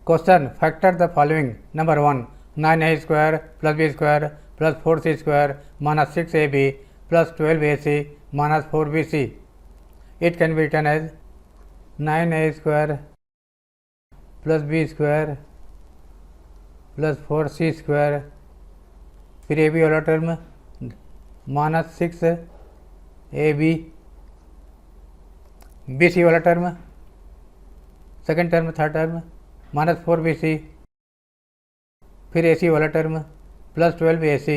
Question: factor the following. Number 1, 9a square plus b square plus 4c square minus 6ab plus 12ac minus 4bc. It can be written as 9a square plus b square plus 4c square, फिर A B वाला term minus 6ab, B C वाला term second term third term minus 4bc, फिर A C वाला term plus 12ac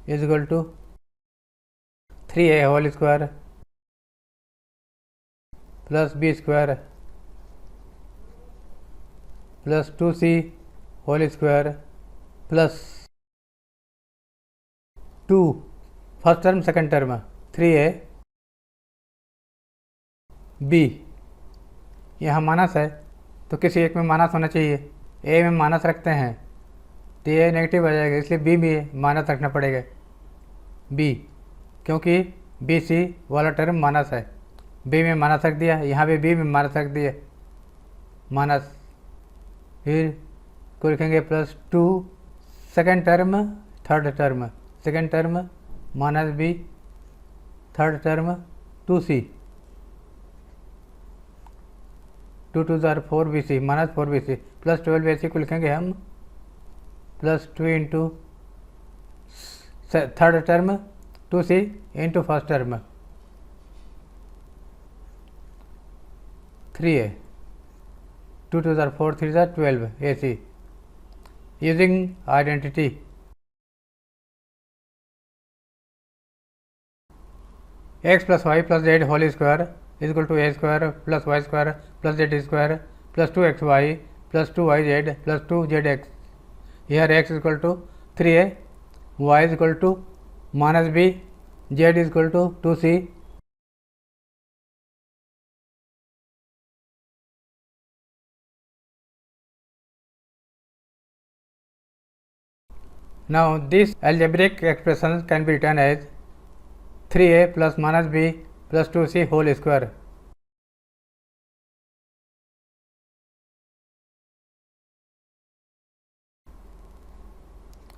is equal to 3a whole square plus B square plus 2c whole square plus 2 first term second term 3a b, यहाँ minus है तो किसी एक में minus होना चाहिए, a में माइनस रखते हैं तो ये नेगेटिव आ जाएगा, इसलिए b में माइनस रखना पड़ेगा b, क्योंकि बी सी वाला टर्म माइनस है, b में माइनस रख दिया, यहाँ भी b में माइनस रख दिया माइनस, फिर को लिखेंगे plus 2 second term third term, second term minus b, third term 2c, 2 2 4bc minus 4bc plus 12ac को लिखेंगे हम plus 2 into third term 2c into first term 3a, 2 2 4 3 12ac. Using identity, x plus y plus z whole square is equal to a square plus y square plus z square plus 2xy plus 2yz plus 2zx. Here x is equal to 3a, y is equal to minus b, z is equal to 2c. Now this algebraic expression can be written as 3a plus minus b plus 2c whole square.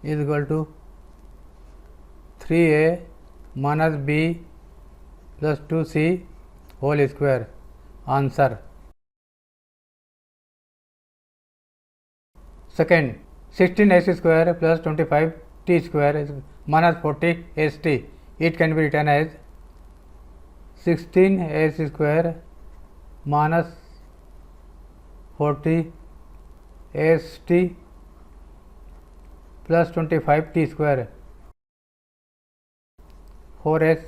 Is equal to 3a minus b plus 2c whole square. Answer. Second, 16ac square plus 25t square is minus 40st. It can be written as 16ac square minus 40st plus 25t square, 4s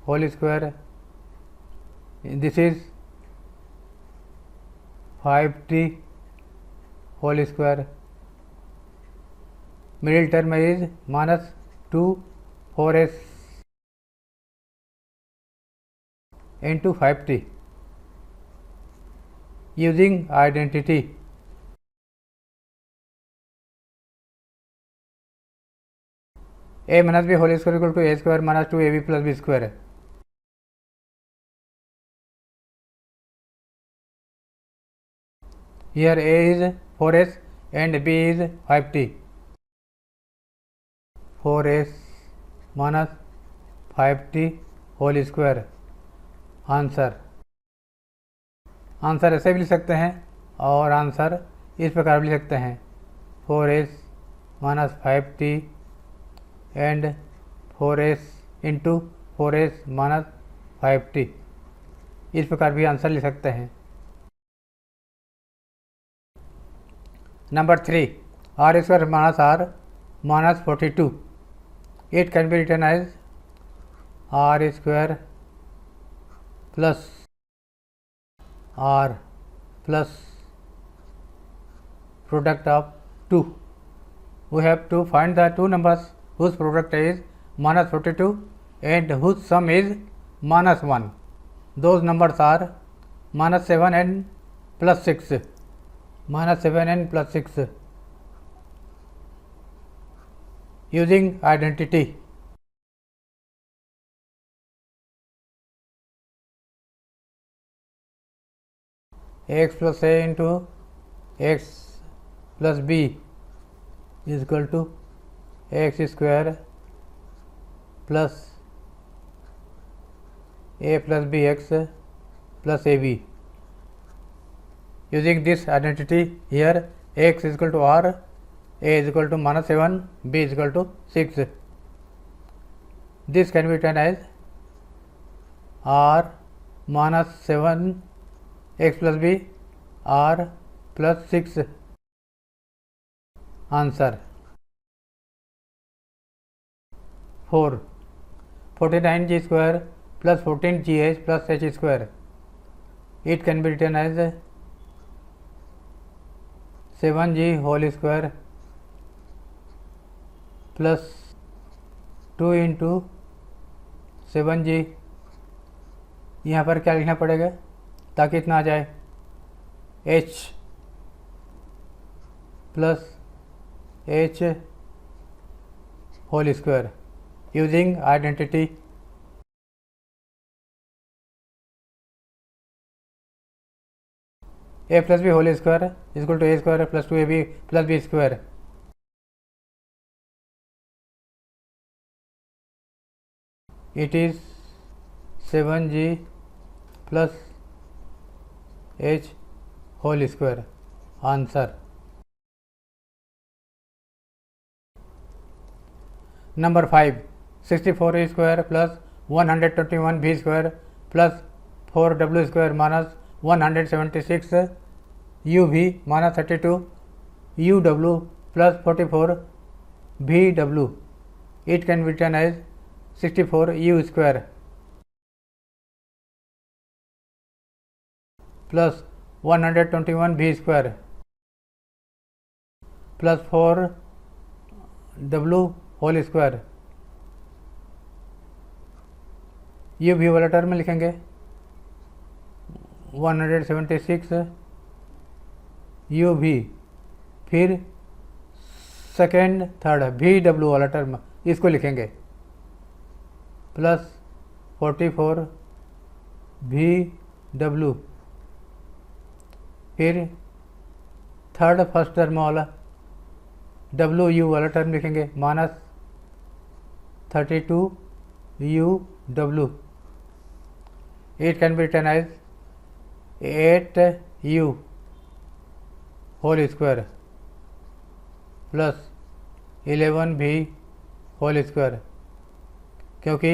whole square. This is 5t whole square. Middle term is minus 2 4s into 5t. Using identity, a minus b whole square equal to a square minus 2ab plus b square. Here a is 4s and b is 5t. 4s minus 5t whole square. Answer. Answer ऐसे भी लिख सकते हैं और answer इस प्रकार भी लिख सकते हैं 4s minus 5t and 4s into 4s minus 5t. इस प्रकार भी आंसर लिख सकते हैं. Number 3, r square minus r minus 42. It can be written as r square plus r plus product of 2. We have to find the two numbers whose product is minus 42 and whose sum is minus 1. Those numbers are minus 7 and plus 6. Minus 7 and plus 6. Using identity, x plus a into x plus b is equal to x square plus a plus b x plus a b. Using this identity here, x is equal to r, a is equal to minus 7, b is equal to 6. This can be written as r minus 7 x plus b r plus 6. Answer 4. 49g square plus 14gh plus h square. It can be written as 7g whole square plus 2 into 7g. यहाँ पर क्या लिखना पड़ेगा ताकि इतना आ जाए, h plus h whole square. Using identity a plus b whole square is equal to a square plus 2ab plus b square. It is 7g plus h whole square. Answer. Number 5. 64a square plus 121b square plus 4w square minus 176 uv minus 32 uw plus 44 vw. It can be written as 64 u square plus 121 v square plus 4 w whole square. u भी वाला term लिखेंगे 176 u भी, फिर second third v डब्ल्यू वाला term इसको लिखेंगे plus 44 v डब्ल्यू, फिर थर्ड फर्स्ट टर्म वाला डब्ल्यू यू वाला टर्म लिखेंगे minus 32 u w. It can be written as 8u whole square plus 11v whole square, क्योंकि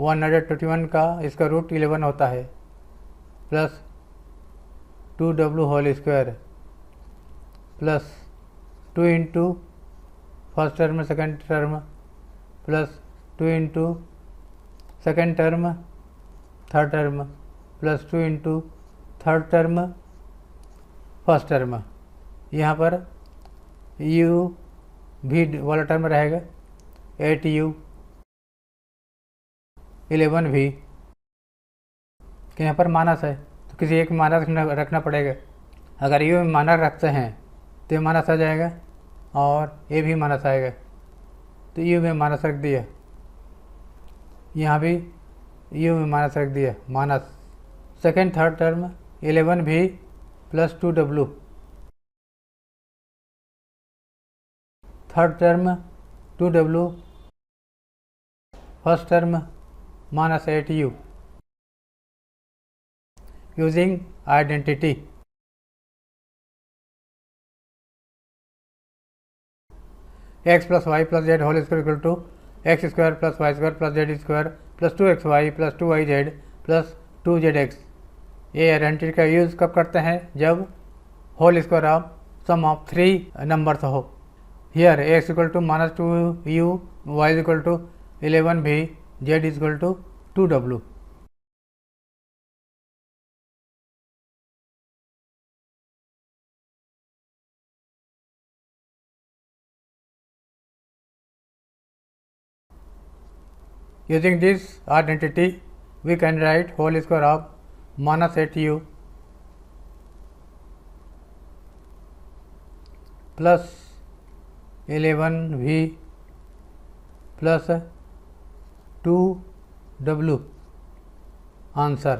121 का इसका रूट 11 होता है, plus 2w whole square plus 2 into first term second term plus 2 into second term third term plus 2 into third term first term. यहाँ पर u भी वाला term रहेगा 8u 11v, कि यहाँ पर माइनस है तो किसी एक माइनस रखना पड़ेगा. अगर u में माइनस रखते हैं तो माइनस आ जाएगा और a भी माइनस आएगा, तो u में माइनस रख दिया, यहाँ भी u में माइनस रख दिया minus. Second third term 11v plus 2w, third term 2w, first term minus 8u. Using identity x plus Y plus Z whole square equal to x square plus Y square plus Z square plus 2xy plus 2yz plus 2zx. ये identity का use कब करते हैं, जब whole square of sum of 3 numbers हो. Here x equal to minus 2u, y equal to 11v, z equal to 2w. Using this identity, we can write whole square of minus 8u plus 11v plus 2w. Answer